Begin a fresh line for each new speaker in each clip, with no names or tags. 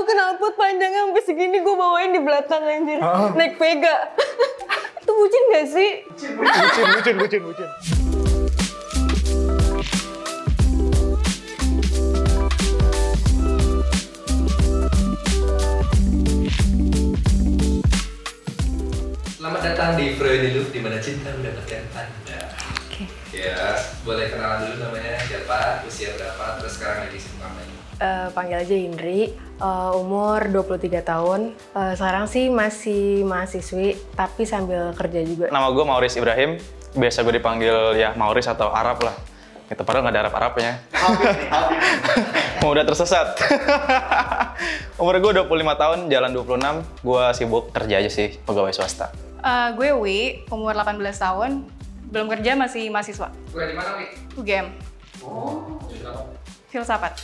tahu knalpot panjangnya sampai segini gue bawain di belakang anjir. Naik Vega. Itu bucin gak sih?
Bucin.
Selamat datang di Freude Loop, di mana cinta mendapatkan Anda.
Oke.
Ya, boleh kenalan dulu namanya siapa, usia berapa, terus sekarang lagi sibuk apa ini?
Panggil aja Indri, umur 23 tahun. Sekarang sih masih mahasiswi, tapi sambil kerja juga.
Nama gue Maurice Ibrahim, biasa gue dipanggil ya Maurice atau Arab lah. Itu padahal nggak ada Arab-Arabnya. Mau udah tersesat. Umur gue 25 tahun, jalan 26. Gue sibuk kerja aja sih, pegawai swasta.
Gue Wi, umur 18 tahun, belum kerja, masih mahasiswa.
Gue di mana, Wi?
UGM.
Jurusan apa?
Filsafat.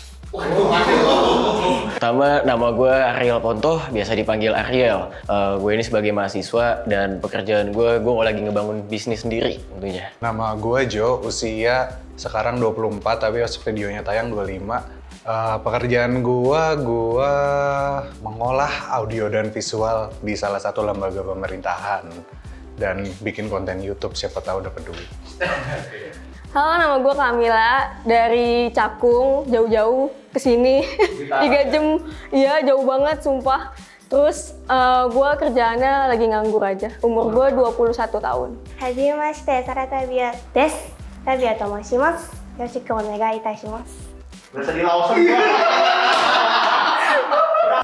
Pertama, nama gue Ariel Pontoh, biasa dipanggil Ariel. Gue ini sebagai mahasiswa dan pekerjaan gue lagi ngebangun bisnis sendiri tentunya.
Nama gue Jo, usia sekarang 24 tapi pas videonya tayang 25. Pekerjaan gue mengolah audio dan visual di salah satu lembaga pemerintahan dan bikin konten YouTube, siapa tahu dapat duit.
Halo, nama gue Kamila, dari Cakung, jauh-jauh ke sini. 3 jam, iya jauh banget sumpah. Terus gue kerjaannya lagi nganggur aja. Umur gue 21 tahun.
Hajimemashite, Saratabia desu. Tabia to moshimasu. Yoroshiku onegai itashimasu.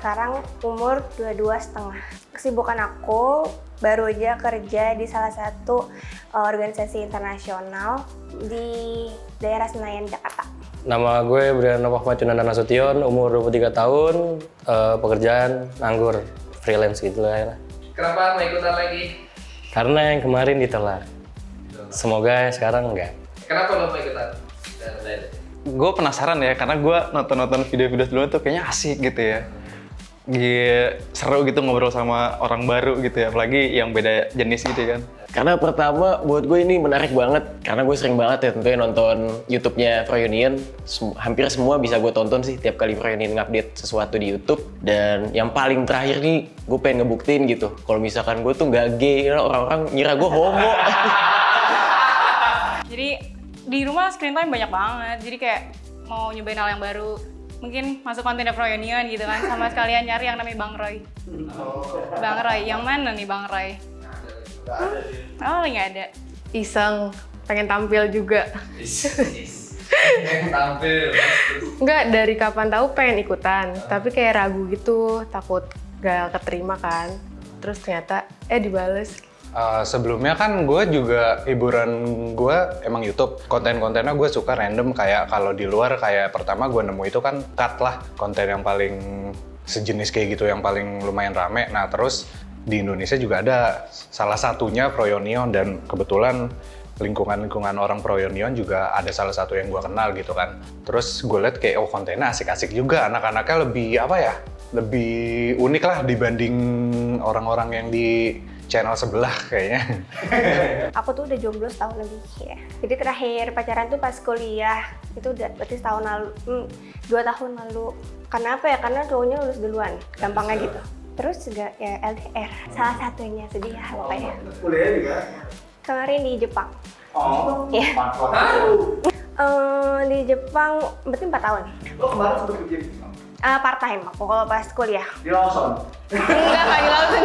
Sekarang umur 22,5. Kesibukan aku baru aja kerja di salah satu organisasi internasional di daerah Senayan, Jakarta.
Nama gue Brian Nopakmacunanda Nasution, umur 23 tahun, pekerjaan nganggur, freelance gitu lah.
Kenapa mau ikutan lagi?
Karena yang kemarin ditolak. Semoga sekarang enggak.
Kenapa lo mau ikutan?
Gue penasaran ya, karena gue nonton video-video dulu tuh kayaknya asik gitu ya. Seru gitu ngobrol sama orang baru gitu ya, apalagi yang beda jenis gitu kan.
Karena pertama, buat gue ini menarik banget. Karena gue sering banget ya tentunya nonton YouTube-nya Froyonion. Hampir semua bisa gue tonton sih tiap kali Froyonion ngupdate sesuatu di YouTube. Dan yang paling terakhir nih, gue pengen ngebuktiin gitu. Kalau misalkan gue tuh nggak gay, orang-orang ngira gue homo.
Jadi di rumah screen time banyak banget, jadi kayak mau nyobain hal yang baru. Mungkin masuk konten Froyonion gitu kan, sama sekalian nyari yang namanya Bang Roy. Bang Roy, yang mana nih Bang Roy? Oh, nggak ada.
Iseng, pengen tampil juga.
Pengen tampil.
Enggak, dari kapan tahu pengen ikutan, tapi kayak ragu gitu, takut gak keterima kan. Terus ternyata dibales.
Sebelumnya kan gue juga hiburan gue emang YouTube, konten-kontennya gue suka random, kayak kalau di luar kayak pertama gue nemu itu kan Cut lah, konten yang paling sejenis kayak gitu yang paling lumayan rame. Nah terus di Indonesia juga ada salah satunya Froyonion, dan kebetulan lingkungan orang Froyonion juga ada salah satu yang gue kenal gitu kan. Terus gue liat kayak kontennya asik-asik juga, anak-anaknya lebih lebih unik lah dibanding orang-orang yang di channel sebelah kayaknya.
Aku tuh udah jomblo setahun lebih ya. Jadi terakhir pacaran tuh pas kuliah. Itu udah berarti setahun lalu, 2 tahun lalu. Karena apa ya? Karena cowoknya lulus duluan, gampangnya gitu. Terus juga ya LDR, salah satunya, sedih ya pokoknya.
Kuliah juga?
Kemarin di Jepang.
Oh,
ya. Di Jepang berarti 4 tahun.
Lo kemarin sempat kerja di Jepang?
Part time aku kalau pas kuliah.
Di Lawson?
Enggak di Lawson.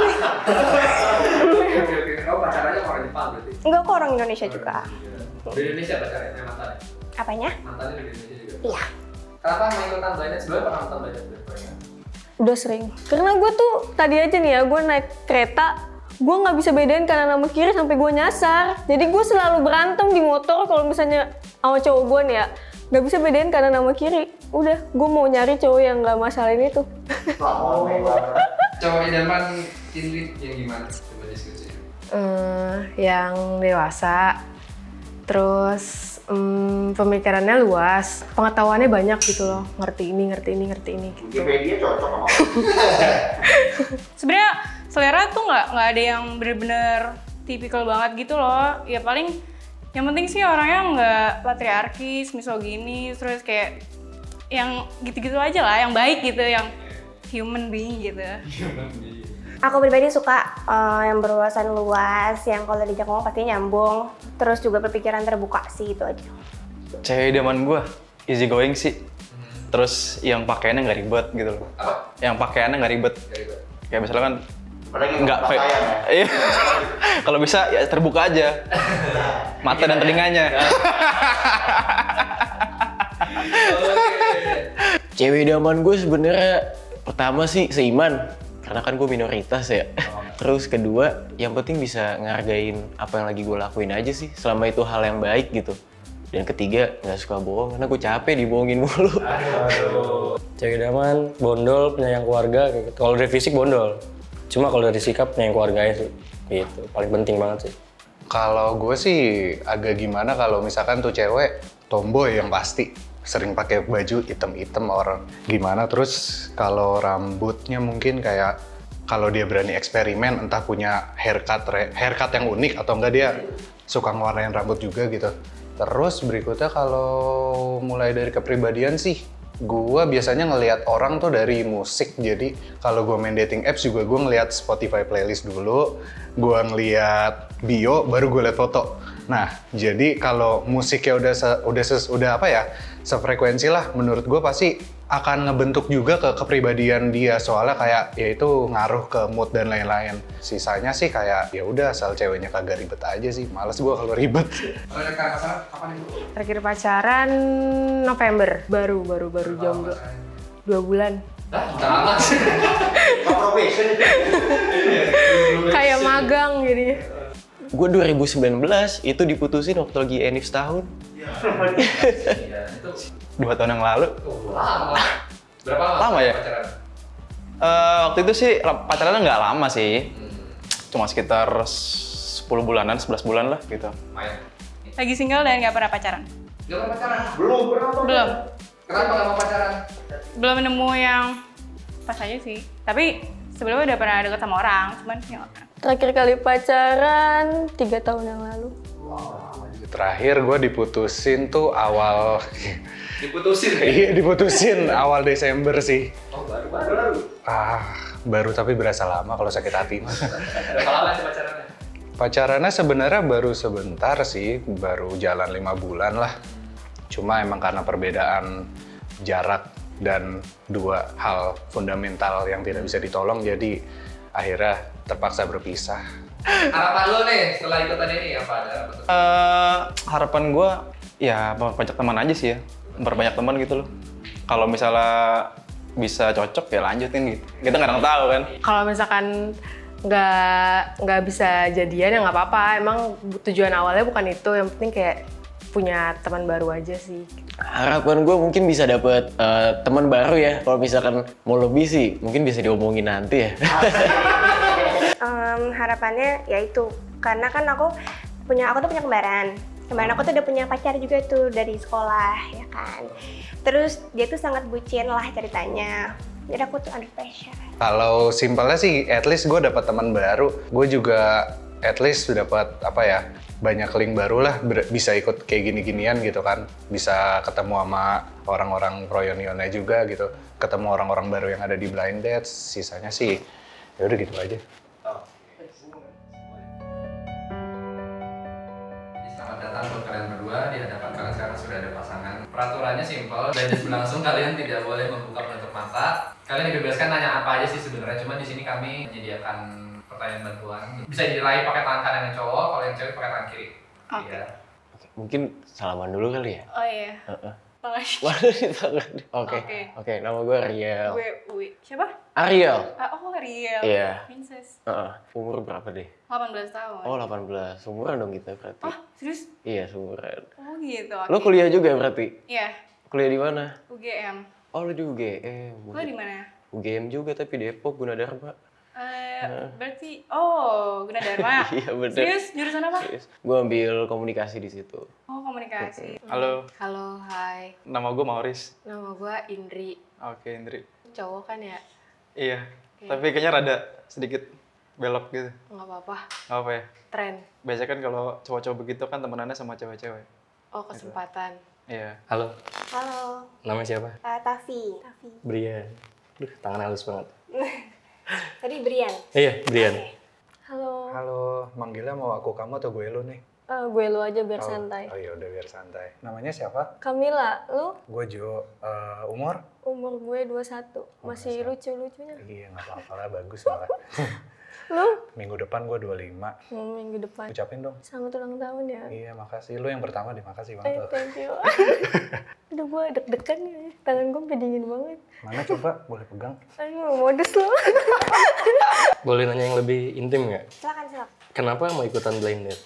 Kamu pacarannya orang Jepang berarti?
Enggak, kok orang Indonesia juga.
Di Indonesia pacarnya, mantannya?
Apanya?
Mantannya di Indonesia juga?
Iya.
Kenapa mau ikutan Blind? Sebelumnya pernah nonton Blind?
Udah sering. Karena gue tuh tadi aja nih ya, gue naik kereta, gue nggak bisa bedain kanan sama kiri sampai gue nyasar. Jadi gue selalu berantem di motor kalau misalnya sama cowok gue nih ya, nggak bisa bedain kanan sama kiri. Udah, gue mau nyari cowok yang nggak masalahin itu.
Cowok idaman Indri yang gimana? Coba diskusi.
Yang dewasa, terus pemikirannya luas, pengetahuannya banyak gitu loh, ngerti ini gitu.
Wikipedia cocok sama
Sebenarnya selera tuh nggak ada yang bener-bener tipikal banget gitu loh. Ya paling yang penting sih orangnya nggak patriarkis, misoginis, terus kayak yang gitu-gitu aja lah, yang baik gitu, yang human being gitu.
Aku pribadi suka yang berwawasan luas, yang kalau diajak ngomong pasti nyambung, terus juga berpikiran terbuka sih, itu aja.
Cewek idaman gue easy going sih. Terus yang pakaiannya nggak ribet gitu loh.
Apa?
Yang pakaiannya nggak ribet. Kayak misalnya kan nggak fake. Iya. Kalau bisa ya terbuka aja. Mata dan telinganya.
Cewek idaman gue sebenarnya pertama sih seiman, karena kan gue minoritas ya. Terus kedua, yang penting bisa ngehargain apa yang lagi gue lakuin aja sih, selama itu hal yang baik gitu. Dan ketiga, nggak suka bohong, karena gue capek dibohongin mulu.
Cewek idaman, bondol, penyayang keluarga kayak gitu. Kalau dari fisik bondol, cuma kalau dari sikap penyayang keluarganya sih. Gitu, paling penting banget sih.
Kalau gue sih agak gimana kalau misalkan tuh cewek tomboy yang pasti. Sering pakai baju hitam-hitam orang gimana. Terus kalau rambutnya mungkin kayak kalau dia berani eksperimen, entah punya haircut yang unik atau enggak dia suka ngewarnain rambut juga gitu. Terus berikutnya kalau mulai dari kepribadian sih, gue biasanya ngelihat orang tuh dari musik. Jadi kalau gue main dating apps juga gue ngelihat Spotify playlist dulu, gue ngelihat bio, baru gue lihat foto. Nah, jadi kalau musiknya udah apa ya, sefrekuensi lah, menurut gue pasti akan ngebentuk juga ke kepribadian dia, soalnya kayak ya itu ngaruh ke mood dan lain-lain. Sisanya sih kayak ya udah asal ceweknya kagak ribet aja sih, males gue kalau ribet.
Kalau ada pacaran kapan itu?
Terakhir pacaran November, baru jomblo. 2 bulan.
Udah lama sih.
Kayak magang jadi.
Gue 2019 itu diputusin waktu lagi Enif setahun.
Iya, itu
2 tahun yang lalu.
lama. Berapa lama?
Lama ya?
Pacaran?
Waktu itu sih pacarannya nggak lama sih. Cuma sekitar 10 bulanan, 11 bulan lah gitu.
Main.
Lagi single dan nggak pernah pacaran.
Gak pernah pacaran?
Belum pernah.
Belum.
Kenapa gak mau pacaran?
Belum nemu yang pas aja sih. Tapi sebelumnya udah pernah deket sama orang, cuman ya nggak pernah.
Terakhir kali pacaran 3 tahun yang lalu.
Terakhir gue diputusin tuh awal
Diputusin ya?
iya diputusin awal Desember sih.
Oh baru.
Baru tapi berasa lama kalau sakit hati.
Berapa lama sih pacarannya?
Pacarannya sebenarnya baru sebentar sih, baru jalan 5 bulan lah. Cuma emang karena perbedaan jarak dan 2 hal fundamental yang tidak bisa ditolong, jadi akhirnya terpaksa berpisah.
Harapan lo nih setelah ikutan ini apa ada?
Harapan gue ya banyak teman aja sih ya, berbanyak teman gitu loh. Kalau misalnya bisa cocok ya lanjutin gitu. Kita nggak tahu kan.
Kalau misalkan nggak bisa jadian ya nggak apa-apa. Emang tujuan awalnya bukan itu. Yang penting kayak punya teman baru aja sih.
Harapan gue mungkin bisa dapet teman baru ya. Kalau misalkan mau lebih sih, mungkin bisa diomongin nanti ya.
Harapannya ya itu, karena kan aku tuh punya kembaran. Kemarin aku tuh udah punya pacar juga tuh dari sekolah, ya kan. Terus dia tuh sangat bucin lah ceritanya. Jadi aku tuh under pressure.
Kalau simpelnya sih, at least gue dapat teman baru. Gue juga at least dapat apa ya, banyak link baru lah. Bisa ikut kayak gini-ginian gitu kan. Bisa ketemu sama orang-orang Froyonionnya juga gitu. Ketemu orang-orang baru yang ada di Blind Dates. Sisanya sih ya udah gitu aja.
Selamat datang buat kalian berdua. Di hadapan kalian sekarang sudah ada pasangan. Peraturannya simpel dan berlangsung, kalian tidak boleh membuka penutup mata. Kalian dibebaskan nanya apa aja sih sebenarnya. Cuma di sini kami menyediakan pertanyaan bantuan. Bisa diraih pakai tangan kanan yang cowok, kalau yang cewek pakai tangan kiri.
Oke.
Iya.
Mungkin salaman dulu kali ya?
Oh iya. Makasih.
Waduh, di tangan. Oke, nama gue Ariel.
Gue Uwi. Siapa?
Ariel?
Oh Ariel.
Iya.
Princess.
Umur berapa deh?
18 tahun.
Oh, 18. Seumuran dong kita berarti.
Oh, serius?
Iya, seumuran.
Oh gitu.
Lo kuliah juga berarti?
Iya.
Kuliah di mana?
UGM.
Oh, lo di UGM.
Lo di mana?
UGM juga tapi Depok, Gunadarma.
Berarti Gunadarma.
Iya, bener.
Serius? Jurusan apa?
Gue ambil komunikasi di situ.
Oh, komunikasi.
Halo,
Halo, hai.
nama gue Mauris.
Nama gue Indri.
Oke, Indri.
Cowok kan ya?
Iya, tapi kayaknya rada sedikit belok gitu.
Nggak apa-apa.
Nggak apa ya?
Tren.
Biasanya kan kalau cowok-cowok begitu kan temenannya sama cewek-cewek.
Oh, kesempatan.
Iya.
Halo,
Halo,
nama siapa?
Tafi.
Brian. Duh, tangan halus banget.
Tadi Brian.
Iya, Brian.
Halo.
Halo, manggilnya mau aku kamu atau gue lu nih?
Gue lu aja biar santai.
Oh iya udah biar santai. Namanya siapa?
Camilla, lu?
Gue Jo. Umur?
Umur gue 21. Masih lucu-lucunya.
Iya nggak apa-apa lah, bagus malah.
Lu?
Minggu depan gue 25.
Minggu depan.
Ucapin dong.
Selamat ulang tahun ya.
Iya makasih. Lu yang pertama deh, makasih banget.
Thank you. Aduh gue deg-degan ya. Tangan gue sampai dingin banget.
Mana coba, boleh pegang?
Aduh modus lo.
Boleh nanya yang lebih intim nggak?
Silakan.
Kenapa mau ikutan blind date?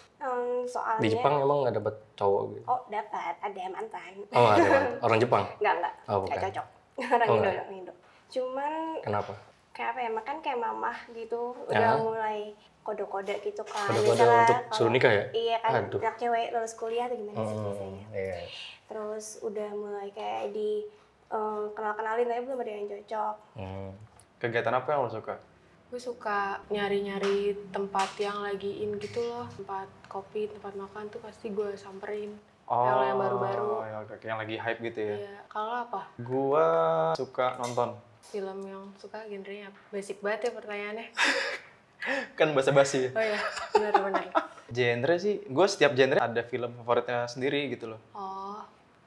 Soalnya.
Di Jepang emang nggak dapet cowok gitu?
Oh dapat, ada mantan.
Oh ada mantan. Orang Jepang?
Enggak.
Oh bukan.
Nggak cocok. Orang Indo. Cuman.
Kenapa?
Kayak apa ya, makan kayak mamah gitu. Udah mulai kode-kode gitu kan.
Kode-kode
Misalnya
untuk suruh nikah ya?
Iya kan,
Aduh.
anak cewek lulus kuliah atau gimana sih biasanya.
Iya.
Terus udah mulai kayak di kenal-kenalin tapi belum ada yang cocok.
Kegiatan apa yang lo suka?
Gue suka nyari-nyari tempat yang lagi in gitu loh. Tempat kopi, tempat makan tuh pasti gue samperin. Kalau yang baru-baru.
Yang lagi hype gitu ya?
Iya. Kalau apa?
Gua suka nonton.
Film yang suka genrenya apa? Basic banget ya pertanyaannya.
Kan basa-basi.
Oh iya, benar-benar.
Genre sih, gue setiap genre ada film favoritnya sendiri gitu loh.
Oh,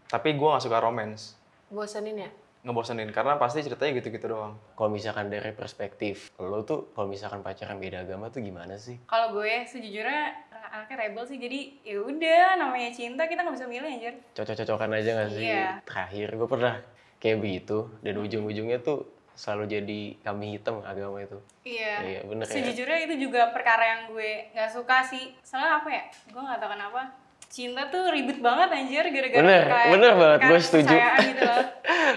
Tapi gue gak suka romance.
bosenin ya?
Ngebosenin, karena pasti ceritanya gitu-gitu doang.
Kalau misalkan dari perspektif lo tuh, kalau misalkan pacaran beda agama tuh gimana sih?
Kalau gue sejujurnya anaknya rebel sih, jadi ya udah namanya cinta kita nggak bisa milih anjir.
Cocok-cocokan aja gak sih?
Iya.
Terakhir gue pernah kayak begitu, dan ujung-ujungnya tuh selalu jadi kambing hitam agama itu.
Iya.
Bener ya.
Sejujurnya itu juga perkara yang gue nggak suka sih. Soalnya apa ya? Gue nggak tahu kenapa. Cinta tuh ribet banget anjir gara-gara
Bener banget, gue setuju.
Gitu loh.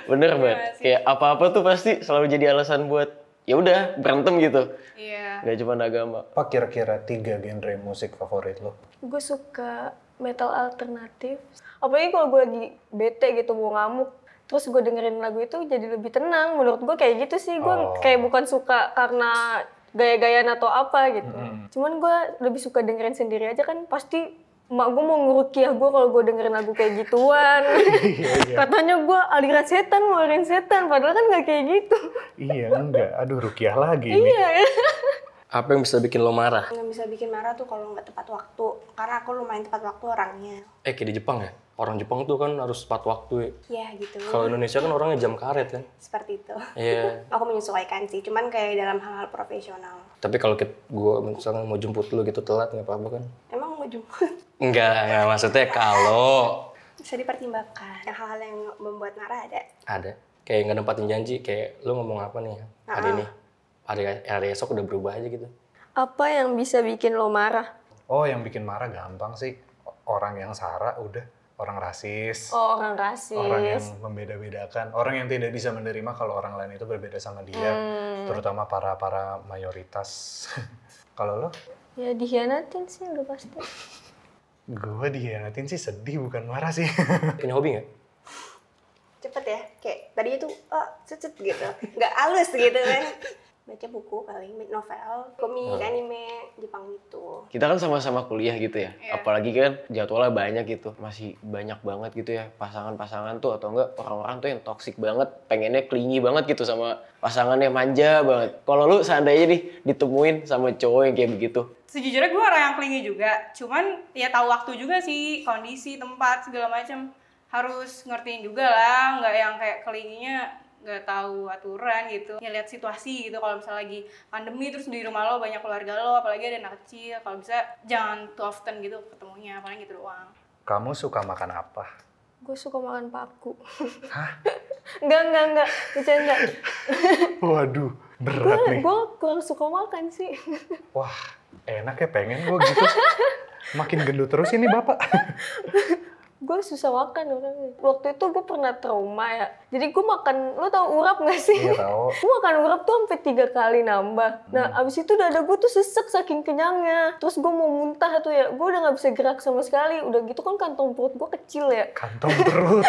Bener banget. Kayak apa-apa tuh pasti selalu jadi alasan buat ya udah berantem gitu.
Iya.
Gak cuma agama.
Apa kira-kira 3 genre musik favorit lo?
Gue suka metal alternatif. Apalagi kalau gue lagi bete gitu, mau ngamuk. Terus gue dengerin lagu itu jadi lebih tenang. Menurut gue kayak gitu sih. Gue kayak bukan suka karena gaya-gayaan atau apa gitu. Cuman gue lebih suka dengerin sendiri aja kan. Pasti emak gue mau ngerukiah gue kalau gue dengerin lagu kayak gituan. Katanya gue aliran setan, mau aliran setan. Padahal kan gak kayak gitu.
Iya enggak, aduh rukiah lagi ini.
Iya.
Apa yang bisa bikin lo marah?
Yang bisa bikin marah tuh kalau nggak tepat waktu. Karena aku lumayan tepat waktu orangnya.
Kayak di Jepang ya? Orang Jepang tuh kan harus tepat waktu ya.
Iya gitu.
Kalau Indonesia kan orangnya jam karet kan?
Seperti itu.
Iya.
Aku menyesuaikan sih, cuman kayak dalam hal-hal profesional.
Tapi kalau gue misalnya mau jemput lo gitu telat nggak apa-apa kan?
Emang mau jemput?
Enggak, maksudnya kalau
Bisa dipertimbangkan. Yang hal-hal yang membuat marah ada.
ada. Kayak nggak nempatin janji, kayak lo ngomong apa nih hari ini? Hari esok udah berubah aja gitu.
Apa yang bisa bikin lo marah?
Oh yang bikin marah gampang sih. Orang yang sara udah. Orang rasis.
Oh, orang rasis.
Orang yang membeda-bedakan. Orang yang tidak bisa menerima kalau orang lain itu berbeda sama dia. Terutama para mayoritas. Kalau lo?
Ya dihianatin sih udah pasti.
Gue dihianatin sih sedih, bukan marah sih.
Punya hobi nggak?
Cepet ya, kayak tadi itu cet gitu, nggak halus gitu kan. Baca buku paling, novel, komik, anime, Jepang gitu.
Kita kan sama-sama kuliah gitu ya. Apalagi kan jadwalnya banyak gitu. Masih banyak banget gitu ya pasangan-pasangan tuh atau enggak orang-orang tuh yang toksik banget, pengennya clingy banget gitu sama pasangannya, manja banget. Kalau lu seandainya nih ditemuin sama cowok yang kayak begitu.
Sejujurnya gue orang yang clingy juga. Cuman ya tahu waktu juga sih, kondisi, tempat, segala macam. Harus ngertiin juga lah, nggak yang kayak clingy-nya nggak tahu aturan gitu. Ya lihat situasi gitu, kalau misalnya lagi pandemi terus di rumah lo banyak keluarga lo, apalagi ada anak kecil, kalau bisa jangan too often gitu ketemunya, paling gitu doang.
Kamu suka makan apa?
Gue suka makan paku.
Hah?
Enggak. Bercanda.
Waduh, berat nih.
Gue kurang suka makan sih.
Wah, enak ya, pengen gue gitu. Makin gendut terus ini bapak.
Gue susah makan orangnya. Waktu itu gue pernah trauma ya. Jadi gue makan, lo tau urap gak sih?
Iya tahu.
Gue makan urap tuh sampai 3 kali nambah. Nah abis itu dada gue tuh sesek saking kenyangnya. Terus gue mau muntah tuh ya, gue udah gak bisa gerak sama sekali. Udah gitu kan kantong perut gue kecil ya.
Kantong perut?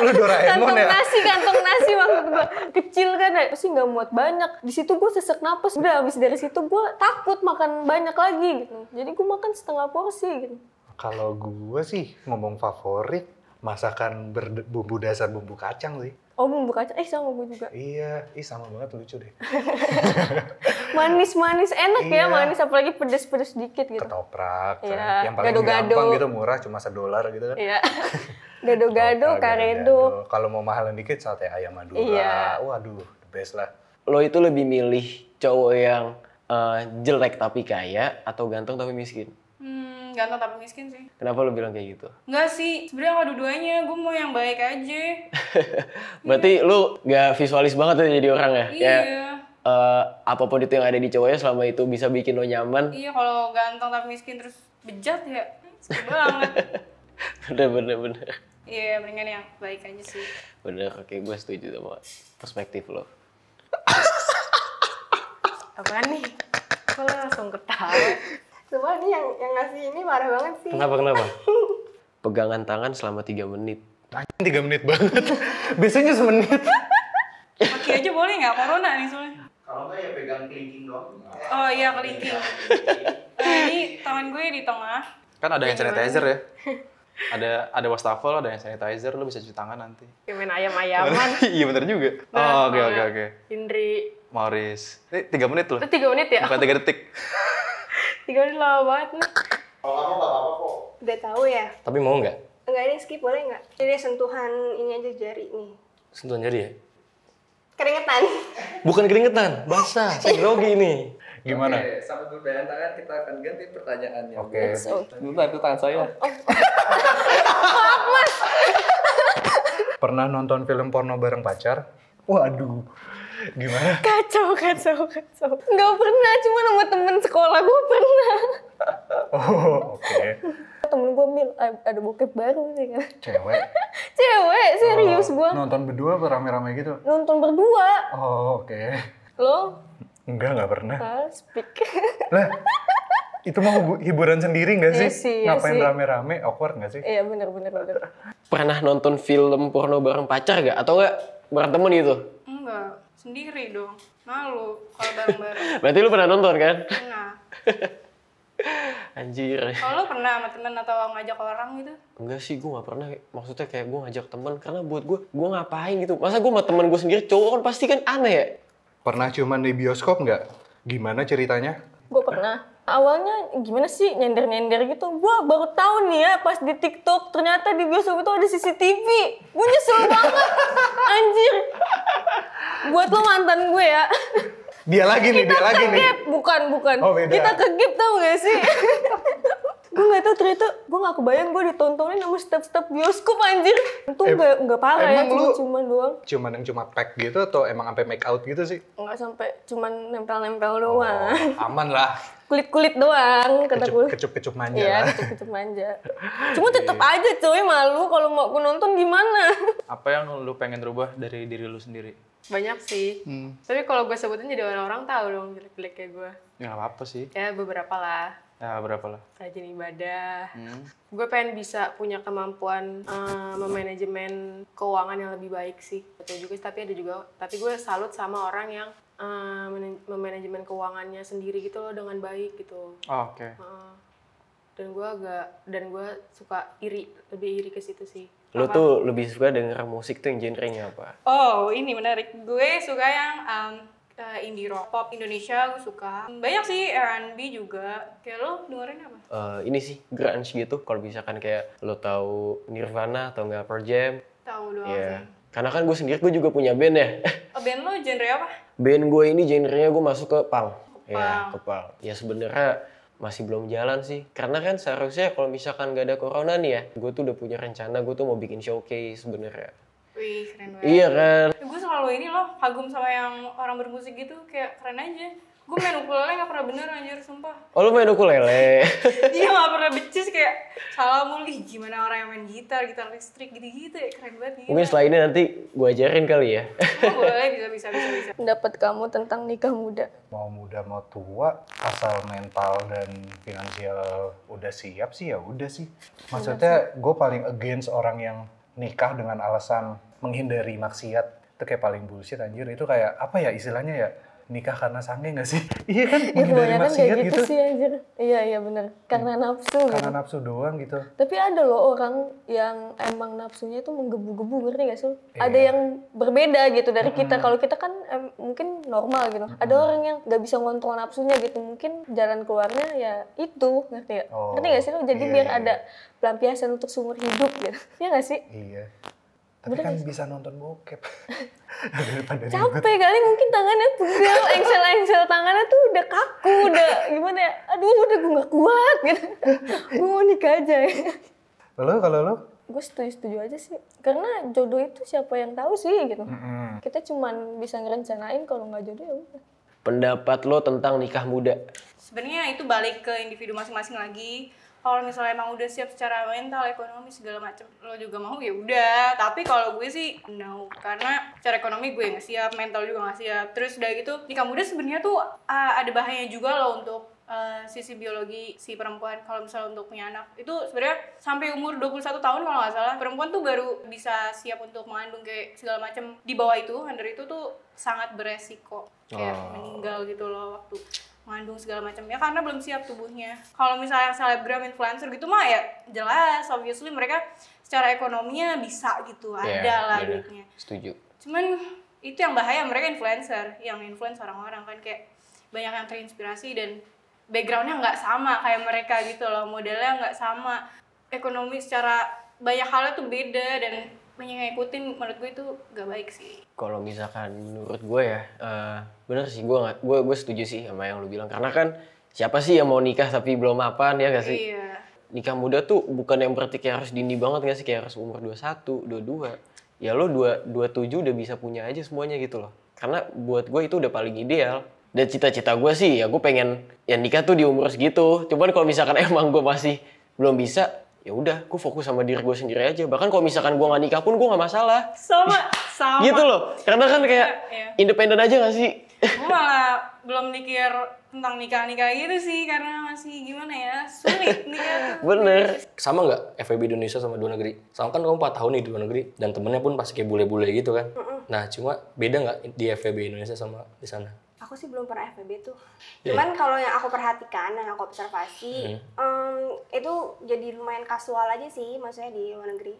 Lu Doraemon ya?
Kantong nasi maksud gue. Kecil kan ya, pasti gak muat banyak. Di situ gue sesek napas. Udah abis dari situ gue takut makan banyak lagi gitu. Jadi gue makan setengah porsi gitu.
Kalau gue sih ngomong favorit, masakan berbumbu dasar bumbu kacang sih.
Oh, bumbu kacang. Sama gue juga.
Iya, sama banget, lucu deh.
Manis-manis, enak ya
Iya.
manis, apalagi pedes-pedes dikit gitu.
Ketoprak,
Iya,
yang paling
gado-gado.
gampang gitu, murah cuma $1 gitu kan.
Iya. Gado-gado,
Ketoprak,
karedo.
Kalau mau mahalan dikit, sate ayam Madura.
Iya.
Waduh, the best lah.
Lo itu lebih milih cowok yang jelek tapi kaya atau ganteng tapi miskin?
Ganteng tapi miskin sih.
Kenapa lo bilang kayak gitu?
Enggak sih, sebenarnya nggak dua-duanya. Gue mau yang baik aja.
Berarti lo gak visualis banget ya jadi orang ya?
Iya.
Kayak, apapun itu yang ada di cowoknya selama itu bisa bikin lo nyaman.
Iya, kalau ganteng tapi miskin terus bejat ya, sedih banget.
Bener.
Iya, mendingan yang baik aja sih.
Bener, oke, gue setuju sama perspektif lo.
Apaan nih? Kok lo langsung ketawa?
Semua ini yang ngasih ini marah banget sih.
Kenapa?
Pegangan tangan selama 3 menit.
Anjing 3 menit banget. Biasanya semenit.
Kaki aja boleh nggak? Corona nih soalnya.
Kalau nggak ya pegang kelingking doang.
Oh iya, kelingking. Ini tangan gue di tengah.
Kan ada hand sanitizer ya. Ada wastafel, ada hand sanitizer, lu bisa cuci tangan nanti.
Kayak main ayam-ayaman.
Iya bener juga.
Nah,
Oh, oke.
Indri.
Maurice. Ini 3 menit loh.
Itu 3 menit ya?
Bukan 3 detik.
3 menit lama banget nih.
Kalau kamu nggak apa-apa kok.
Udah tahu ya?
Tapi mau nggak?
Enggak, ini skip boleh nggak? Jadi sentuhan ini aja jari nih.
Sentuhan jari ya?
Keringetan.
Bukan keringetan, basah. Saya grogi ini.
Gimana?
Oke, sampai berbayan tangan kita akan ganti pertanyaannya.
Oke.
Bentar, itu tangan saya.
Pernah nonton film porno bareng pacar? Waduh. Gimana?
Kacau. Nggak pernah, cuma sama temen sekolah gue pernah.
Oh, oke.
Temen gue bil, ada bokep baru sih kan.
Cewek.
Cewek, serius gue.
Nonton berdua apa rame-rame gitu?
Nonton berdua.
Oh, oke.
Lo?
Nggak pernah.
Speak.
Lah, itu mau hiburan sendiri nggak sih?
Iya sih, iya
Ngapain
sih.
rame-rame? Awkward nggak sih?
Iya bener.
Pernah nonton film porno bareng pacar gak? Atau gak bareng temen gitu?
Enggak, sendiri dong. Malu kalau bareng-bareng.
Berarti lu pernah nonton kan?
Pernah.
Anjir.
Kalau lo pernah sama temen atau ngajak orang gitu?
Enggak sih, gue gak pernah. Maksudnya kayak gue ngajak temen, karena buat gue ngapain gitu. Masa gue sama temen gue sendiri, cowok kan pasti kan aneh ya?
Pernah ciuman di bioskop nggak? Gimana ceritanya?
Gue pernah. Awalnya gimana sih nyender gitu. Gue baru tahu nih ya pas di TikTok ternyata di bioskop itu ada CCTV. Gue nyesel banget. Anjir. Buat lo mantan gue ya.
Dia lagi nih.
Kegep. Bukan.
Oh, beda.
Kita kegep tau gak sih? Gue gak tau ternyata gue gak kebayang gue ditontonin sama staf-staf bioskop anjir. Itu gak parah ya,
emang lu
cuman doang.
Ciuman yang cuma pack gitu atau emang sampai make out gitu sih?
Gak sampai cuman nempel-nempel doang.
Aman lah.
Kulit-kulit doang, kata gue.
Kecup-kecup manja
Iya,
lah.
kecup-kecup manja. Cuma tetep aja cuy malu kalau mau aku nonton gimana.
Apa yang lu pengen rubah dari diri lu sendiri?
Banyak sih. Tapi kalau gue sebutin jadi orang-orang tahu dong jelek-jelek kayak gue.
Ya nggak apa-apa sih.
Ya beberapa lah.
Ya berapa lah?
Rajin ibadah. Gue pengen bisa punya kemampuan memanajemen keuangan yang lebih baik sih. Betul juga, tapi gue salut sama orang yang memanajemen keuangannya sendiri gitu loh dengan baik gitu.
Oh, oke.
Dan gue suka lebih iri ke situ sih.
Lu tuh lebih suka denger musik tuh yang genrenya apa?
Oh, ini menarik. Gue suka yang indie rock, pop Indonesia gue suka. Banyak sih R&B juga. Kayak lo dengerin apa?
Ini sih grunge gitu. Kalau misalkan kayak lo tahu Nirvana atau nggak Pearl Jam?
Tahu doang
Iya.
sih.
Karena kan gue sendiri juga punya band ya.
Band lo genre apa?
Band gue ini genrenya gue masuk ke punk. Ya,
Punk.
ke punk. Ya sebenarnya masih belum jalan sih. Karena kan seharusnya kalau misalkan nggak ada corona nih ya, gue tuh udah punya rencana, gue tuh mau bikin showcase sebenarnya.
Wih, keren banget.
Iya kan?
Gue selalu ini loh, kagum sama yang orang bermusik gitu, kayak keren aja. Gue main ukulele gak pernah bener anjir, sumpah.
Oh lu main ukulele?
Iya gak pernah becis, kayak salah mulu. Ih, gimana orang yang main gitar listrik gitu-gitu ya, keren banget. Gila.
Mungkin setelah ini nanti gue ajarin kali ya.
Oh, boleh, bisa.
Pendapat kamu tentang nikah muda?
Mau muda mau tua, asal mental dan finansial udah siap sih ya udah sih. Maksudnya gue paling against orang yang nikah dengan alasan menghindari maksiat. Itu kayak paling bullshit anjir. Itu kayak apa ya istilahnya ya? nikah karena sange nggak sih? Iya kan,
Ya
menghindari
kebanyakan kayak
maksiat
gitu
gitu.
sih anjir. Iya bener. Karena nafsu gitu.
Karena nafsu doang gitu.
Tapi ada loh orang yang emang nafsunya itu menggebu-gebu, ngerti gak sih?
Iya.
Ada yang berbeda gitu dari kita. Kalau kita kan mungkin normal gitu. Ada orang yang nggak bisa ngontrol nafsunya gitu. Mungkin jalan keluarnya ya itu, ngerti gak?
Oh,
Ngerti gak sih lo? Jadi
iya,
biar
iya.
ada pelampiasan untuk seumur hidup gitu. Iya gak sih?
Iya. Tapi kan bisa nonton bokep. Daripada ribet.
Capek kali mungkin tangannya pegel, engsel tangannya tuh udah kaku, udah gimana ya? Aduh udah gue gak kuat gitu. Gue mau nikah aja ya.
Kalau lo?
Gue setuju aja sih, karena jodoh itu siapa yang tahu sih gitu. Kita cuman bisa ngerencanain, kalau nggak jodoh ya udah.
Pendapat lo tentang nikah muda?
Sebenarnya itu balik ke individu masing-masing lagi. Kalau misalnya emang udah siap secara mental, ekonomi segala macam, lo juga mau ya udah. Tapi kalau gue sih no, karena secara ekonomi gue nggak siap, mental juga nggak siap. Terus udah gitu nikah muda sebenarnya tuh ada bahayanya juga loh untuk sisi biologi si perempuan. Kalau misalnya untuk punya anak itu sebenarnya sampai umur 21 tahun kalau nggak salah perempuan tuh baru bisa siap untuk mengandung kayak segala macam. Di bawah itu, under itu tuh sangat beresiko kayak meninggal gitu loh waktu mengandung segala macam ya, karena belum siap tubuhnya. Kalau misalnya selebgram, influencer gitu mah ya jelas obviously mereka secara ekonominya bisa gitu, ada lah duitnya.
Setuju.
Cuman itu yang bahaya, mereka influencer yang influence orang-orang kan, kayak banyak yang terinspirasi dan backgroundnya nggak sama kayak mereka gitu loh, modelnya nggak sama, ekonomi secara banyak halnya tuh beda dan banyak yang ngikutin. Menurut gue itu nggak baik sih.
Kalau misalkan menurut gue ya, bener sih, gue setuju sih sama yang lu bilang. Karena kan siapa sih yang mau nikah tapi belum mapan, ya gak sih?
Iya.
Nikah muda tuh bukan yang berarti kayak harus dini banget gak sih? Kayak harus umur 21, 22. Ya lo 27 udah bisa punya aja semuanya gitu loh. Karena buat gue itu udah paling ideal. Dan cita-cita gue sih ya gue pengen ya nikah tuh di umur segitu. Cuman kalau misalkan emang gue masih belum bisa, ya udah, gue fokus sama diri gue sendiri aja. Bahkan kalau misalkan gue nggak nikah pun gue nggak masalah.
Sama.
Gitu loh. Karena kan kayak
Iya.
independen aja nggak sih?
Gue malah belum mikir tentang nikah gitu sih, karena masih gimana ya, sulit nikah tuh.
Bener.
Sama nggak FEB Indonesia sama luar negeri? Sama kan kamu 4 tahun nih di luar negeri dan temennya pun pasti kayak bule-bule gitu kan. Nah cuma beda nggak di FEB Indonesia sama di sana?
Aku sih belum pernah FVB tuh. Cuman kalau yang aku perhatikan, yang aku observasi, itu jadi lumayan kasual aja sih, maksudnya di luar negeri.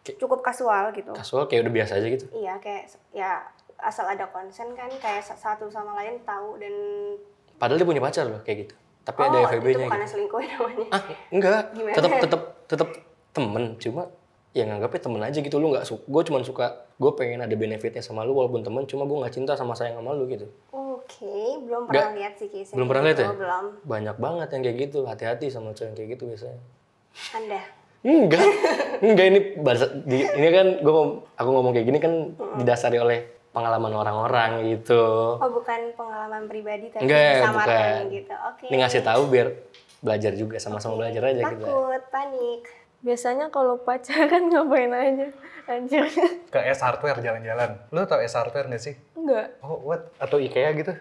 Cukup kasual gitu.
Kasual kayak udah biasa aja gitu?
Iya, kayak ya asal ada konsen kan, kayak satu sama lain tahu dan...
Padahal dia punya pacar loh kayak gitu. Tapi ada FEB-nya
itu bukan
gitu.
selingkuh namanya.
Enggak.
Gimana?
Tetap temen, cuma ya nganggapnya temen aja gitu. Lu nggak suka, gue cuma suka, gue pengen ada benefitnya sama lu walaupun temen, cuma gue nggak cinta sama sayang sama lu gitu.
Oke, belum pernah lihat sih case-nya.
Belum pernah lihat ya?
Belum.
Banyak banget yang kayak gitu. Hati-hati sama cewek yang kayak gitu biasanya.
Anda?
Enggak ini kan aku ngomong kayak gini kan didasari oleh pengalaman orang-orang gitu.
Oh, bukan pengalaman pribadi tapi
Enggak,
sama
bukan.
gitu. Oke.
Ini ngasih tahu biar belajar juga, sama-sama belajar aja kita.
Takut, panik.
Biasanya kalau pacaran ngapain aja, anjir.
Ke S Hardware jalan-jalan. Lu tau S Hardware nggak sih?
Enggak,
Oh, what? Atau IKEA gitu?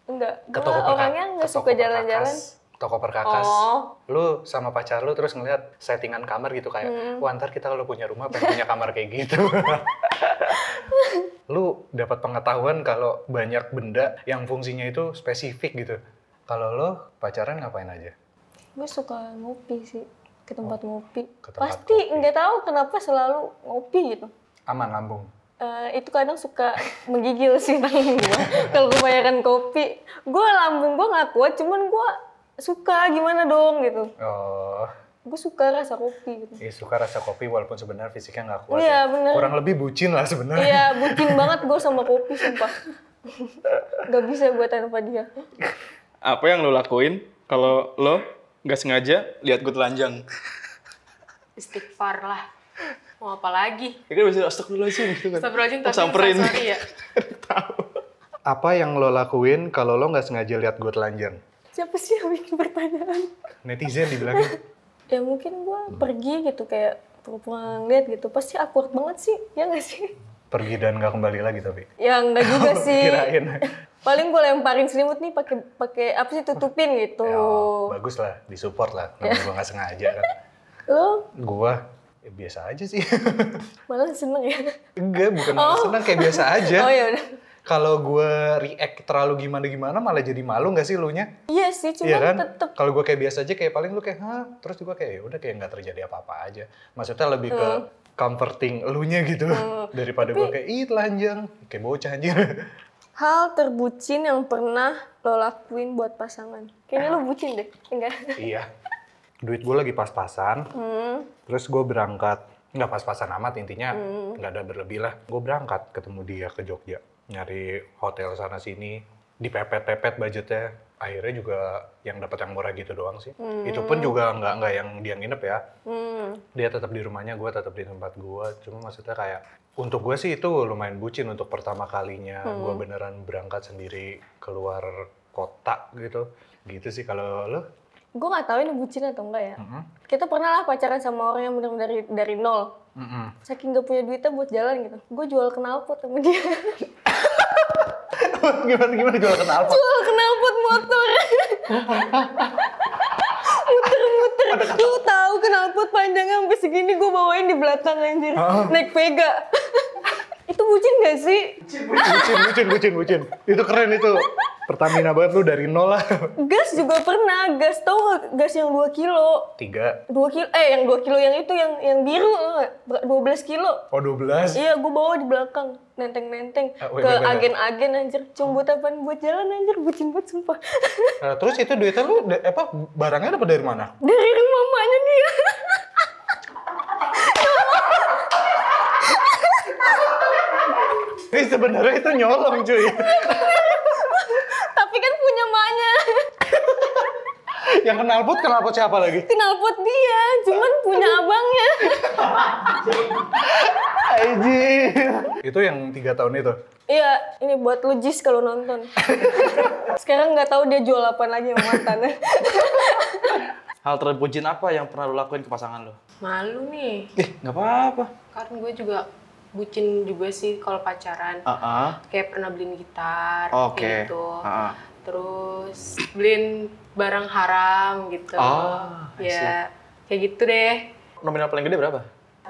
enggak.
Ke
Gue orangnya nggak suka jalan-jalan.
Toko perkakas.
Oh.
Lu sama pacar lu terus ngeliat settingan kamar gitu kayak, wah ntar kita kalau punya rumah pengen punya kamar kayak gitu. Lu dapat pengetahuan kalau banyak benda yang fungsinya itu spesifik gitu. Kalau lo pacaran ngapain aja?
Gue suka ngopi sih, ke tempat ngopi.
ke tempat
Pasti
ngopi.
nggak tahu kenapa selalu ngopi gitu.
Aman lambung.
Itu kadang suka menggigil sih lambung gue. Kalau kebanyakan kopi, lambung gue nggak kuat, cuman gue suka gimana dong gitu.
Oh,
Gue suka rasa kopi gitu.
suka rasa kopi walaupun sebenarnya fisiknya nggak kuat.
Iya,
ya.
bener.
Kurang lebih bucin lah sebenarnya.
Iya, bucin banget gue sama kopi sumpah. Gak bisa gue tanpa dia.
Apa yang lo lakuin kalau lo nggak sengaja lihat gue telanjang?
Istighfar lah. Mau apa lagi?
Ya kan bisa astagfirullahaladzim gitu kan.
Astagfirullahaladzim,
Oh,
tapi
samperin.
sorry ya.
Apa yang lo lakuin kalau lo nggak sengaja lihat gue telanjang?
Siapa sih yang bikin pertanyaan?
Netizen dibilangin.
Ya mungkin gue pergi gitu kayak pura-pura ngeliat gitu. Pasti awkward banget sih, ya nggak sih?
Pergi dan nggak kembali lagi tapi.
Ya enggak juga sih.
Kirain.
Paling gue lemparin selimut nih pakai apa sih, tutupin gitu.
Ya, bagus lah, disupport lah. Namanya gue nggak sengaja kan.
Lo
Gue ya biasa aja sih.
malah seneng ya?
Enggak, bukan malah senang, kayak biasa aja.
Oh ya udah.
kalau gue react terlalu gimana-gimana malah jadi malu nggak sih lu nya?
Iya sih, cuma
Iya kan?
tetep.
Kalau gue kayak biasa aja kayak paling lu kayak hah, terus juga kayak ya udah kayak nggak terjadi apa-apa aja. Maksudnya lebih ke comforting elunya gitu daripada gue kayak ih telanjang kayak bocah anjir.
Hal terbucin yang pernah lo lakuin buat pasangan. Kayaknya lo bucin deh, enggak?
Iya. Duit gue lagi pas-pasan. Terus gue berangkat, nggak pas-pasan amat intinya, nggak ada berlebih lah. Gue berangkat ketemu dia ke Jogja, nyari hotel sana sini, dipepet-pepet budgetnya. Akhirnya juga yang dapat yang murah gitu doang sih. Itu pun juga nggak yang dia nginep ya. Dia tetap di rumahnya, gue tetap di tempat gue. Cuma maksudnya kayak untuk gue sih itu lumayan bucin untuk pertama kalinya gue beneran berangkat sendiri keluar kota gitu. Gitu sih kalau lo.
Gue nggak tahu ini bucin atau enggak ya. Kita pernah lah pacaran sama orang yang benar-benar dari nol. Saking gak punya duitnya buat jalan gitu. Gue jual knalpot sama dia.
Gimana jual knalpot?
Jual knalpot motor. Muter-muter. Lu tahu knalpot panjangnya sampai segini gue bawain di belakang anjir. Naik Vega. Itu bucin gak sih?
Bucin. Itu keren itu. Pertamina banget lu dari nol lah.
Gas juga pernah. Gas tau gak? Gas yang 2 kilo.
3.
2 kilo. Yang 2 kilo yang itu yang biru. 12 kilo.
Oh 12?
Iya, gue bawa di belakang. Nenteng-nenteng. Ke agen-agen anjir. Cuma buat apaan? Buat jalan anjir. Bucin banget sumpah.
Terus itu duitnya lu, barangnya dapat dari mana?
Dari rumah mamanya dia.
Ini sebenarnya itu nyolong cuy.
Tapi kan punya maknya.
Yang knalpot siapa lagi?
Knalpot dia, cuman punya abangnya.
Anjir. Itu yang 3 tahun itu?
Iya, ini buat lu Jis kalau nonton. Sekarang nggak tahu dia jual apa lagi sama mantannya.
Hal terbucin apa yang pernah lo lakuin ke pasangan lo?
Malu nih.
Nggak apa-apa.
Karena gue juga bucin juga sih kalau pacaran. Kayak pernah beliin gitar kayak gitu. Terus beliin barang haram gitu. Ya, kayak gitu deh.
Nominal paling gede berapa?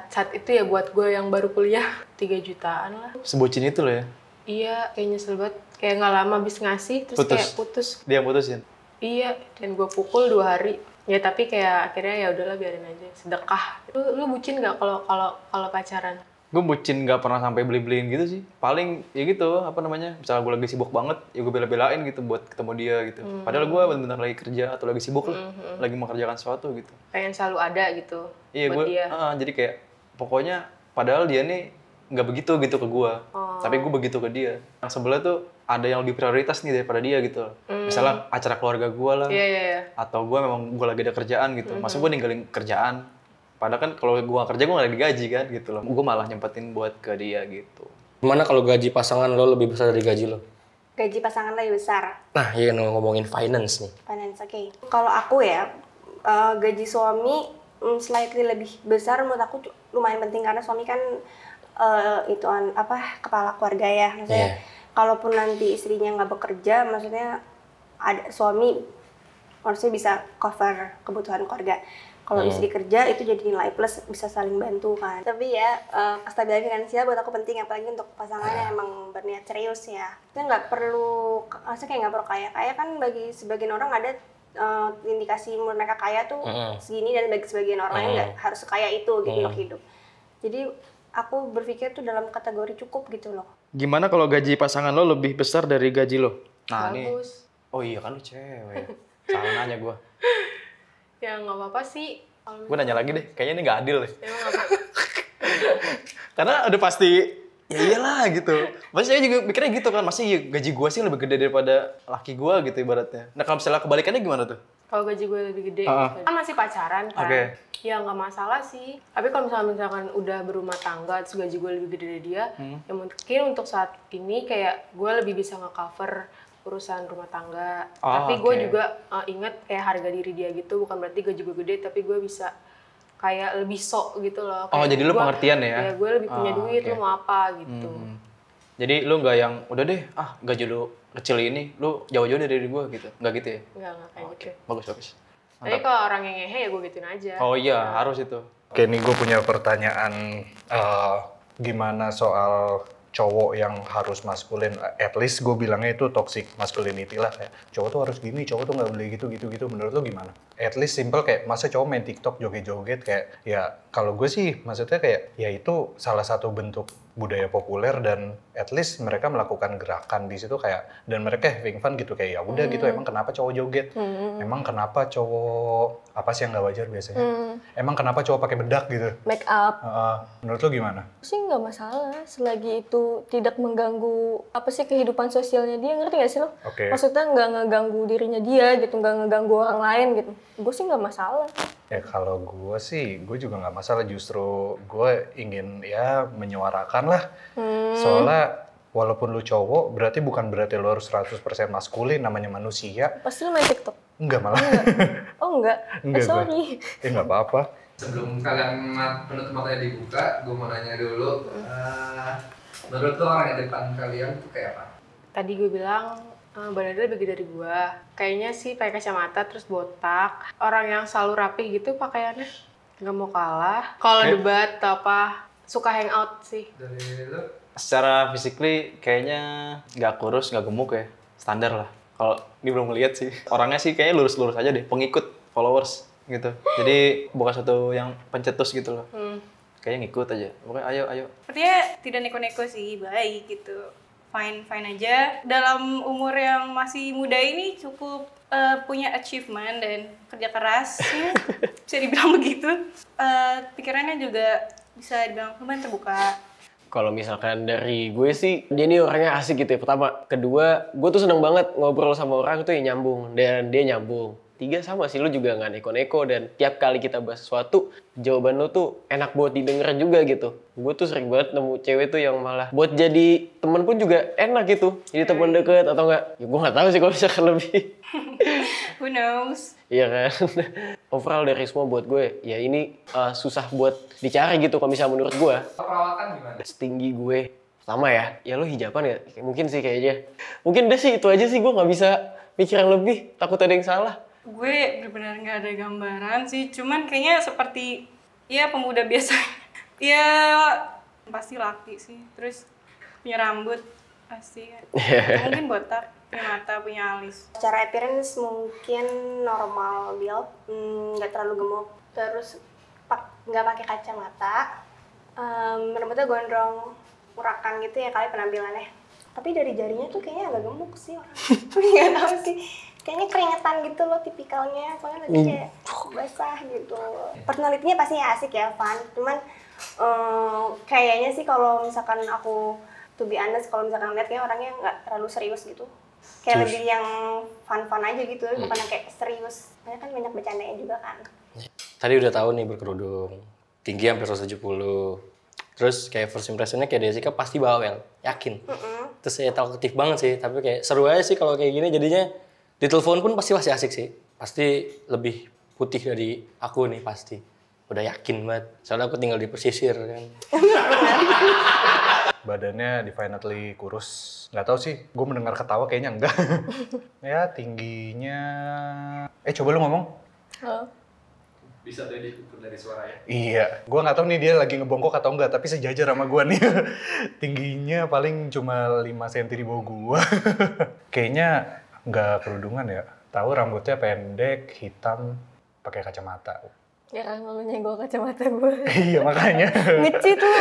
Saat itu ya buat gue yang baru kuliah 3 jutaan lah.
Sebucin itu lo ya?
Iya, kayak nyesel banget. Kayak nggak lama habis ngasih, terus kayak putus.
Dia yang putusin?
Iya, dan gue pukul 2 hari. Ya tapi kayak akhirnya ya udahlah biarin aja, sedekah. Lu bucin nggak kalau pacaran?
Gue bucin nggak pernah sampai beli-beliin gitu sih. Paling ya gitu, apa namanya, misalnya gue lagi sibuk banget, ya gue bela-belain gitu buat ketemu dia gitu. Padahal gue benar-benar lagi kerja atau lagi sibuk lah, lagi mengerjakan sesuatu gitu.
Pengen selalu ada gitu
iya,
buat dia.
Jadi kayak pokoknya padahal dia nih nggak begitu gitu ke gue, tapi gue begitu ke dia. Yang sebelah tuh ada yang lebih prioritas nih daripada dia gitu. Misalnya acara keluarga gue lah, atau gue memang gue lagi ada kerjaan gitu. Masa gue ninggalin kerjaan? Padahal kan kalau gue gak kerja gue gak ada digaji kan gitu loh. Gue malah nyempetin buat ke dia gitu.
Gimana kalau gaji pasangan lo lebih besar dari gaji lo?
Gaji pasangan lebih besar.
Nah, iya ngomongin finance nih.
Finance, oke. Kalau aku ya, gaji suami slightly lebih besar menurut aku lumayan penting karena suami kan kepala keluarga ya. Maksudnya kalaupun nanti istrinya nggak bekerja, maksudnya ada suami harusnya bisa cover kebutuhan keluarga. Kalau istri kerja itu jadi nilai plus, bisa saling bantu kan. Tapi ya kestabilan finansial buat aku penting, apalagi untuk pasangan yang emang berniat serius ya. Itu nggak perlu, maksudnya kayak nggak perlu kaya. Kaya kan bagi sebagian orang ada indikasi mereka kaya tuh segini, dan bagi sebagian orang lain nggak harus sekaya itu gitu untuk hidup. Jadi aku berpikir tuh dalam kategori cukup gitu loh.
Gimana kalau gaji pasangan lo lebih besar dari gaji lo? Nah,
Bagus.
Oh iya kan lo cewek. Salah nanya gue.
Ya nggak apa-apa sih.
Gue nanya lagi deh, kayaknya ini nggak adil deh.
Emang apa?
Karena udah pasti, ya iyalah gitu. Maksudnya saya juga mikirnya gitu kan, masih gaji gue sih lebih gede daripada laki gue gitu ibaratnya. Nah kalau misalnya kebalikannya gimana tuh?
Kalau gaji gue lebih gede, kan masih pacaran kan, ya nggak masalah sih. Tapi kalau misalkan udah berumah tangga, terus gaji gue lebih gede dari dia, ya mungkin untuk saat ini kayak gue lebih bisa nge-cover urusan rumah tangga. Tapi gue juga inget kayak harga diri dia gitu, bukan berarti gaji gue gede, tapi gue bisa kayak lebih sok gitu loh. Kayak
jadi lu pengertian ya?
Ya gue lebih punya duit, lu mau apa gitu.
Jadi lu nggak yang, udah deh, gaji lu kecil ini, lu jauh-jauh dari gue gitu? Nggak gitu ya?
Nggak kayak gitu.
Bagus.
Tapi kalau orang yang ngehe ya gue gituin aja.
Oh iya, harus itu.
Oke, nih gue punya pertanyaan gimana soal cowok yang harus maskulin, at least gue bilangnya itu toxic masculinity lah, kayak cowok tuh harus gini, cowok tuh nggak boleh gitu. Menurut lo gimana? At least simple kayak masa cowok main TikTok joget-joget, kayak ya kalau gue sih maksudnya kayak ya itu salah satu bentuk budaya populer dan at least mereka melakukan gerakan di situ kayak dan mereka having fun gitu, kayak ya udah gitu. Emang kenapa cowok joget? Emang kenapa cowok apa sih yang nggak wajar biasanya? Emang kenapa cowok pakai bedak gitu?
Make up.
Menurut lo gimana?
Sih nggak masalah selagi itu tidak mengganggu apa sih kehidupan sosialnya dia, ngerti gak sih lo?
Oke.
Maksudnya nggak ngeganggu dirinya dia gitu, nggak ngeganggu orang lain gitu. Gue sih nggak masalah.
Ya kalau gue sih, gue juga nggak masalah, justru gue ingin ya menyuarakan lah. Soalnya walaupun lu cowok, berarti bukan berarti lu harus 100% maskulin, namanya manusia.
Pasti lo main TikTok?
Enggak malah.
Oh enggak?
Enggak,
Sorry.
Nggak apa-apa.
Sebelum kalian penutup matanya dibuka, gue mau nanya dulu, menurut lo orang yang depan kalian tuh kayak apa?
Tadi gue bilang badannya lebih gede dari gue. Kayaknya sih pakai kacamata terus botak. Orang yang selalu rapi gitu pakaiannya. Nggak mau kalah. Kalau debat atau apa, suka hangout sih.
Dari lo?
Secara physically kayaknya nggak kurus, nggak gemuk ya. Standar lah. Kalau ini belum ngeliat sih. Orangnya sih kayaknya lurus-lurus aja deh. Pengikut, followers gitu. Jadi bukan satu yang pencetus gitu loh. Kayaknya ngikut aja. Pokoknya ayo.
Sepertinya tidak neko-neko sih, baik gitu. Fine aja. Dalam umur yang masih muda ini cukup punya achievement dan kerja keras, ya. Bisa dibilang begitu. Pikirannya juga bisa dibilang lumayan terbuka.
Kalau misalkan dari gue sih, dia ini orangnya asik gitu ya, pertama. Kedua, gue tuh seneng banget ngobrol sama orang tuh yang nyambung, dan dia nyambung. 3 sama sih, lu juga nggak neko-neko, dan tiap kali kita bahas sesuatu, jawaban lu tuh enak buat didengar juga gitu. Gue tuh sering banget nemu cewek tuh yang malah buat jadi temen pun juga enak gitu. Jadi temen deket atau enggak, ya gue nggak tahu sih kalau misalkan lebih.
Who knows?
Iya kan? Overall dari semua buat gue, ya ini susah buat dicari gitu kalau misalnya menurut gue.
Perawakan gimana?
Setinggi gue, sama ya lo hijaban ya? Mungkin sih kayaknya. Mungkin udah sih itu aja sih, gue nggak bisa mikir yang lebih, takut ada yang salah.
Gue benar-benar nggak ada gambaran sih, cuman kayaknya seperti ya pemuda biasa. Ya pasti laki sih, terus punya rambut pasti kan. Mungkin botak, punya mata, punya alis.
Secara appearance mungkin normal build, nggak terlalu gemuk, terus nggak pakai kacamata, rambutnya gondrong, urakan gitu ya kali penampilannya. Tapi dari jarinya tuh kayaknya agak gemuk sih orang. Nggak tahu sih. Kayaknya keringetan gitu loh tipikalnya, soalnya tadi kayak basah gitu. Personality-nya pasti asik ya, fun. Cuman kayaknya sih kalau misalkan aku to be honest, kalau misalkan lihat kayak orangnya nggak terlalu serius gitu. Kayak lebih yang fun-fun aja gitu, bukan yang kayak serius. Karena kan banyak bercandanya juga kan.
Tadi udah tahu nih berkerudung, tinggi hampir 170. Terus kayak first impression-nya kayak Jessica pasti bawel, yakin. Terus saya talkative banget sih, tapi kayak seru aja sih kalau kayak gini jadinya. Di telepon pun pasti masih asik sih. Pasti lebih putih dari aku nih pasti. Udah yakin banget. Soalnya aku tinggal di pesisir kan.
Badannya definitely kurus. Nggak tahu sih, gue mendengar ketawa kayaknya enggak. Ya tingginya... coba lu ngomong.
Halo.
Bisa jadi ukur dari suara ya?
Iya, gue nggak tahu nih dia lagi ngebongkok atau enggak, tapi sejajar sama gue nih. Tingginya paling cuma 5 cm di bawah gue. Kayaknya nggak kerudungan ya. Tahu rambutnya pendek, hitam, pakai kacamata.
Ya kan lu nyenggol kacamata gue.
Iya makanya.
Ngecit lu.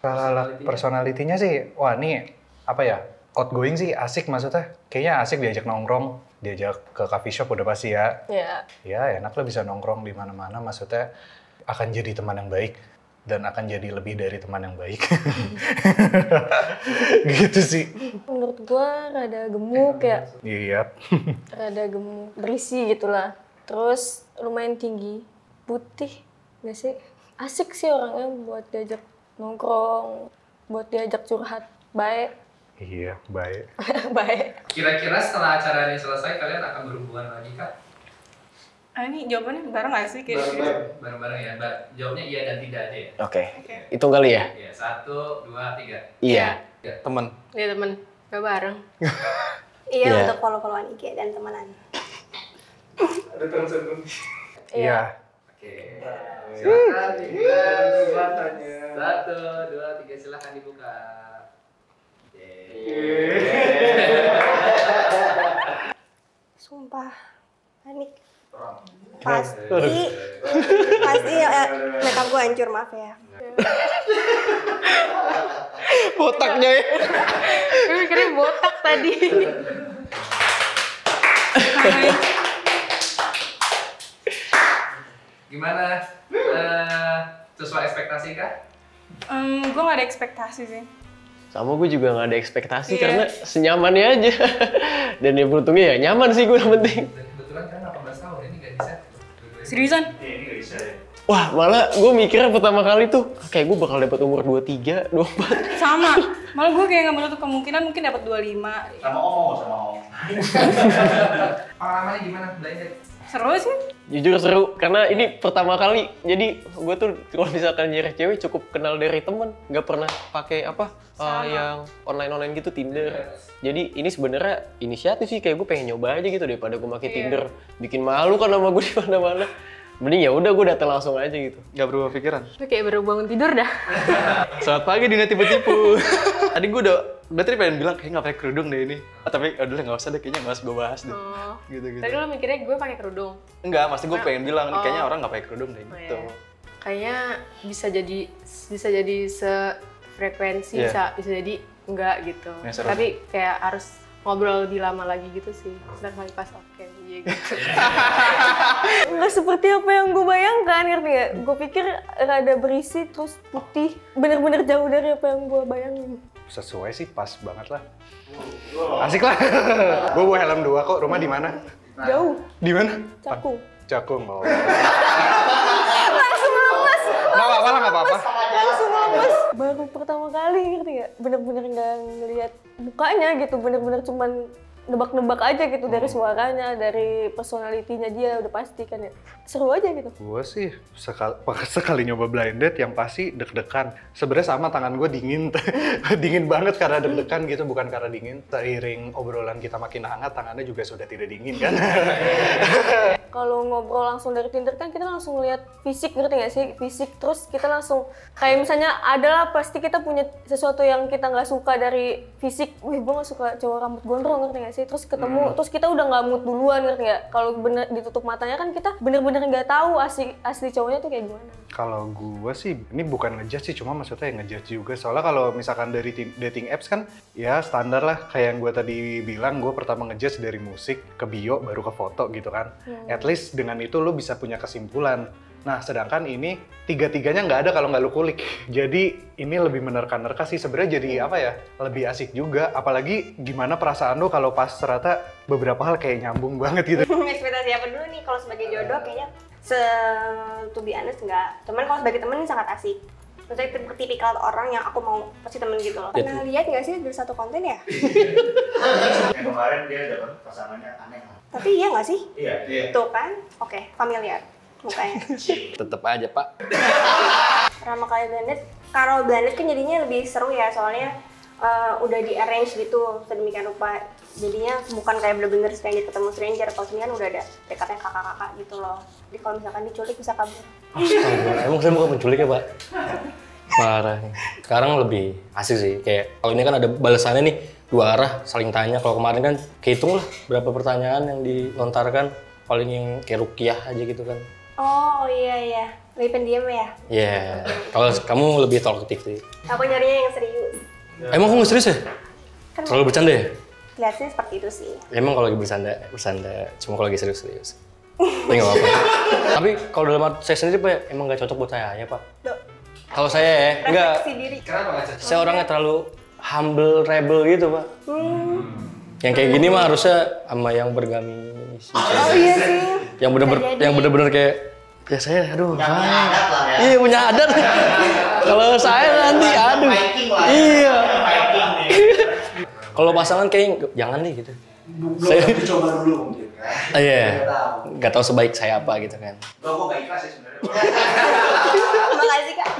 Kalau personalitinya sih, wah nih apa ya? Outgoing sih asik maksudnya. Kayaknya asik diajak nongkrong, diajak ke coffee shop udah pasti ya.
Iya.
Ya enak lah bisa nongkrong di mana-mana, maksudnya akan jadi teman yang baik dan akan jadi lebih dari teman yang baik. Gitu sih.
Menurut gue rada gemuk ya.
Iya.
Rada gemuk, berisi gitulah. Terus lumayan tinggi, putih, nggak sih? Asik sih orangnya buat diajak nongkrong, buat diajak curhat, baik.
Iya, baik.
Baik.
Kira-kira setelah acara ini selesai, kalian akan berhubungan lagi, Kak?
Ini jawabannya bareng nggak sih?
Bareng-bareng ya, Mbak. Jawabnya iya dan tidak aja ya?
Oke. Hitung kali ya?
Iya, 1, 2, 3.
Iya.
Temen.
Iya temen, gak bareng.
Iya,
Iya.
untuk follow-followan IG dan temenan.
Ada terus.
Iya.
Oke. Silakan dibuka. 1, 2, 3 silakan dibuka.
Sumpah, panik. Pasti makeup gue hancur, maaf ya.
Botaknya ya.
Gue mikirnya botak tadi.
Gimana? Sesuai ekspektasi kah?
Gue gak ada ekspektasi sih.
Sama gue juga nggak ada ekspektasi
Iya.
karena senyamannya aja. Dan ya beruntungnya ya nyaman sih gue yang penting.
Dan kebetulan kan 18 tahun ini gak bisa.
Seriusan?
Ini nggak bisa ya.
Wah, malah gue mikirnya pertama kali tuh kayak gue bakal dapat umur 23, 24.
Sama. Malah gue kayak gak menutup kemungkinan mungkin dapat 25.
Sama Om.
Pengalamannya gimana? Blind date?
Seru sih.
Jujur seru, karena ini pertama kali. Jadi gue tuh kalau misalkan nyari cewek cukup kenal dari temen, nggak pernah pakai yang online gitu, Tinder. Jadi ini sebenarnya inisiatif sih, kayak gue pengen nyoba aja gitu daripada gue pakai Tinder, bikin malu kan sama gue di mana-mana. Mending ya udah gue datang langsung aja gitu.
Gak berubah pikiran.
Gue kayak baru bangun tidur dah.
Selamat pagi Dina tipu-tipu. Tadi gue tadi pengen bilang kayak nggak pakai kerudung deh ini. Tapi udah nggak usah deh, kayaknya nggak usah gue bahas deh.
Oh.
Gitu.
Tadi lo mikirnya gue pakai kerudung.
Enggak, maksud gue pengen bilang kayaknya orang nggak pakai kerudung deh gitu.
Iya. Kayaknya bisa jadi sefrekuensi,
Iya.
bisa jadi enggak gitu.
Ya, seru.
Tapi kayak harus ngobrol lebih lama lagi gitu sih. Ntar kali pas oke, iya gitu.
Nggak seperti apa yang gue bayangkan, ngerti gak? Gue pikir rada berisi terus putih. Bener-bener jauh dari apa yang gue bayangin.
Sesuai sih, pas banget lah. Asik lah. Gue bawa helm 2 kok. Rumah di mana?
Jauh,
Di mana?
Cakung.
Cakung. Oh.
Langsung lemes.
Nggak apa-apa.
Langsung lemes. Baru pertama kali, ngerti gak? Bener-bener nggak ngeliat mukanya gitu. Bener-bener cuman nebak-nebak aja gitu dari suaranya, dari personalitinya dia udah pasti kan ya. Seru aja gitu.
Gue sih sekali nyoba blind date yang pasti deg-degan. Sebenarnya sama, tangan gue dingin, dingin banget karena deg-degan gitu, bukan karena dingin. Seiring obrolan kita makin hangat, tangannya juga sudah tidak dingin kan.
Kalau ngobrol langsung dari Tinder kan kita langsung lihat fisik, ngerti gak sih? Fisik, terus kita langsung kayak misalnya adalah pasti kita punya sesuatu yang kita nggak suka dari fisik. Wih, gue nggak suka cowok rambut gondrong, ngerti gak sih? Terus ketemu, terus kita udah nggak mood duluan, ngerti gak? Kalau bener ditutup matanya kan kita bener-bener nggak tahu asli cowoknya tuh kayak gimana.
Kalau gue sih, ini bukan ngejudge sih, cuma maksudnya yang ngejudge juga. Soalnya kalau misalkan dari dating apps kan, ya standar lah. Kayak yang gue tadi bilang, gue pertama ngejudge dari musik, ke bio, baru ke foto gitu kan. At least dengan itu lo bisa punya kesimpulan. Nah, sedangkan ini tiga-tiganya nggak ada kalau nggak lo kulik. Jadi ini lebih menerka-nerka sih. Sebenarnya jadi apa ya, lebih asik juga. Apalagi gimana perasaan lo kalau pas ternyata beberapa hal kayak nyambung banget gitu.
Ekspektasi apa dulu nih kalau sebagai jodoh kayaknya to be honest enggak. Cuman kalau sebagai temen ini sangat asik. Maksudnya tipikal orang yang aku mau pasti temen gitu loh. Pernah lihat nggak sih dari satu konten ya?
Yang kemarin dia dapat pasangannya aneh lah.
Tapi iya nggak sih?
Iya.
Tuh kan? Oke, familiar mukanya.
Tetep aja, Pak.
Pertama kali blended, kalau blended kan jadinya lebih seru ya, soalnya udah di arrange gitu sedemikian rupa. Jadinya bukan kayak bener-bener stranger ketemu stranger. Kalau sini kan udah ada dekatnya kakak-kakak gitu loh. Jadi kalau misalkan diculik bisa kabur.
Astaga, emang saya bukan penculik ya, Pak? Parah nih. Sekarang lebih asik sih. Kayak kalau ini kan ada balasannya nih, dua arah saling tanya. Kalau kemarin kan kehitung lah berapa pertanyaan yang dilontarkan. Paling yang kayak rukiah aja gitu kan.
Oh iya, lebih pendiam ya?
Iya. Kalau kamu lebih talkative sih.
Aku nyarinya yang serius.
Emang kamu nggak serius ya?
Kan
Terlalu bercanda ya?
kelihatannya seperti itu sih.
Emang kalau lagi bercanda. Cuma kalau lagi serius. Tapi nggak apa-apa. Tapi kalau dalam hati saya sendiri, Pak, emang nggak cocok buat saya ya, Pak. Kalau saya ya, enggak.
Refleksi diri.
Kenapa nggak cocok?
Saya orangnya terlalu humble, rebel gitu, Pak. Yang kayak gini mah harusnya sama yang bergami.
Oh iya sih.
Yang bener-bener kayak ya saya aduh.
Yang punya adat lah ya.
Iya, punya adat. Kalau saya nanti aduh.
Viking lah ya.
Iya.
Viking nih.
Kalau pasangan kayak jangan deh gitu.
Belum
Saya-
dicoba dulu mungkin kan.
Iya.
Nggak tahu.
Nggak tahu sebaik saya apa gitu kan.
Gue nggak ikhlas ya sebenarnya.
Makasih Kak.